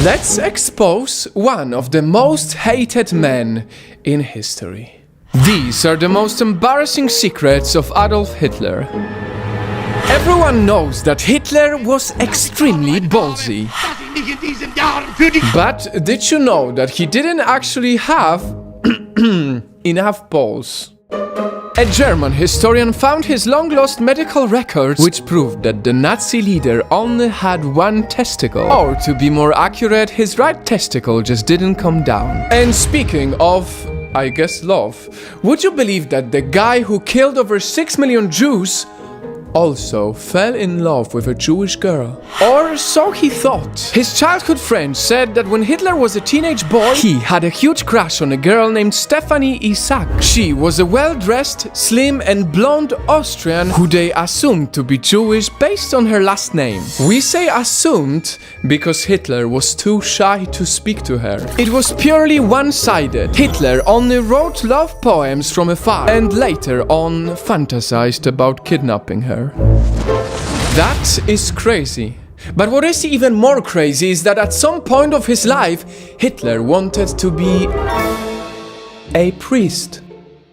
Let's expose one of the most hated men in history. These are the most embarrassing secrets of Adolf Hitler. Everyone knows that Hitler was extremely ballsy. But did you know that he didn't actually have enough balls? A German historian found his long-lost medical records, which proved that the Nazi leader only had one testicle. Or to be more accurate, his right testicle just didn't come down. And speaking of, I guess, love, would you believe that the guy who killed over 6 million Jews also fell in love with a Jewish girl? Or so he thought. His childhood friend said that when Hitler was a teenage boy, he had a huge crush on a girl named Stephanie Isaac. She was a well-dressed, slim and blonde Austrian who they assumed to be Jewish based on her last name. We say assumed because Hitler was too shy to speak to her. It was purely one-sided. Hitler only wrote love poems from afar and later on fantasized about kidnapping her. That is crazy. But what is even more crazy is that at some point of his life, Hitler wanted to be a priest.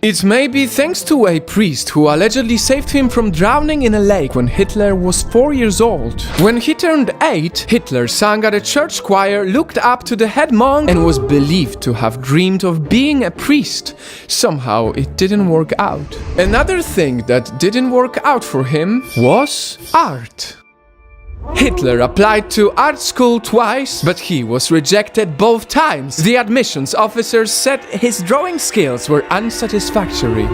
It may be thanks to a priest who allegedly saved him from drowning in a lake when Hitler was 4 years old. When he turned 8, Hitler sang at a church choir, looked up to the head monk, and was believed to have dreamed of being a priest. Somehow it didn't work out. Another thing that didn't work out for him was art. Hitler applied to art school twice, but he was rejected both times. The admissions officers said his drawing skills were unsatisfactory.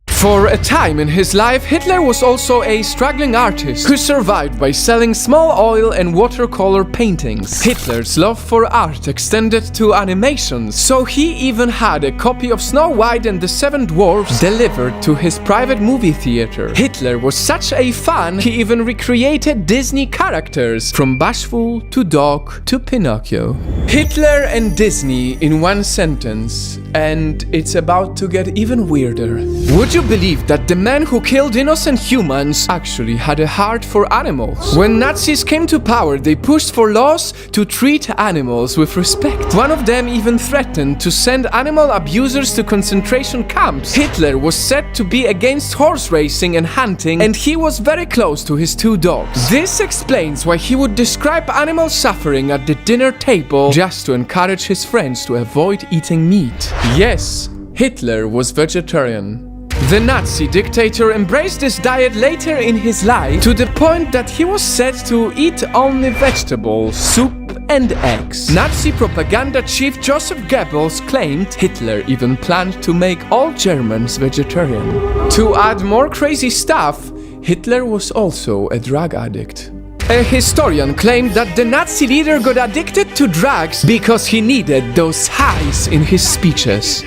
For a time in his life, Hitler was also a struggling artist who survived by selling small oil and watercolor paintings. Hitler's love for art extended to animations, so he even had a copy of Snow White and the Seven Dwarfs delivered to his private movie theater. Hitler was such a fan, he even recreated Disney characters, from Bashful to Doc to Pinocchio. Hitler and Disney in one sentence, and it's about to get even weirder. Would you believe that the man who killed innocent humans actually had a heart for animals? When Nazis came to power, they pushed for laws to treat animals with respect. One of them even threatened to send animal abusers to concentration camps. Hitler was said to be against horse racing and hunting, and he was very close to his 2 dogs. This explains why he would describe animal suffering at the dinner table just to encourage his friends to avoid eating meat. Yes, Hitler was vegetarian. The Nazi dictator embraced this diet later in his life to the point that he was said to eat only vegetables, soup and eggs. Nazi propaganda chief Joseph Goebbels claimed Hitler even planned to make all Germans vegetarian. To add more crazy stuff, Hitler was also a drug addict. A historian claimed that the Nazi leader got addicted to drugs because he needed those highs in his speeches.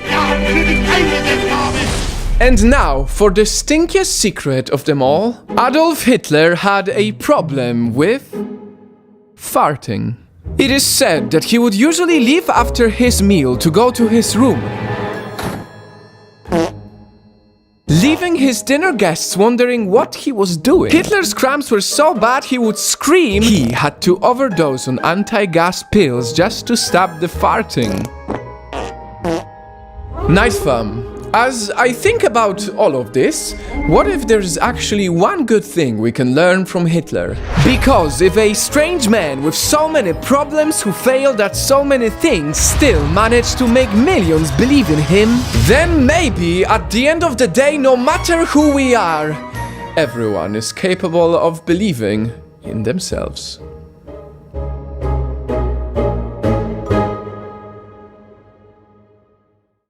And now, for the stinkiest secret of them all, Adolf Hitler had a problem with farting. It is said that he would usually leave after his meal to go to his room, leaving his dinner guests wondering what he was doing. Hitler's cramps were so bad he would scream. He had to overdose on anti-gas pills just to stop the farting. Night fam. As I think about all of this, what if there's actually one good thing we can learn from Hitler? Because if a strange man with so many problems who failed at so many things still managed to make millions believe in him, then maybe at the end of the day, no matter who we are, everyone is capable of believing in themselves.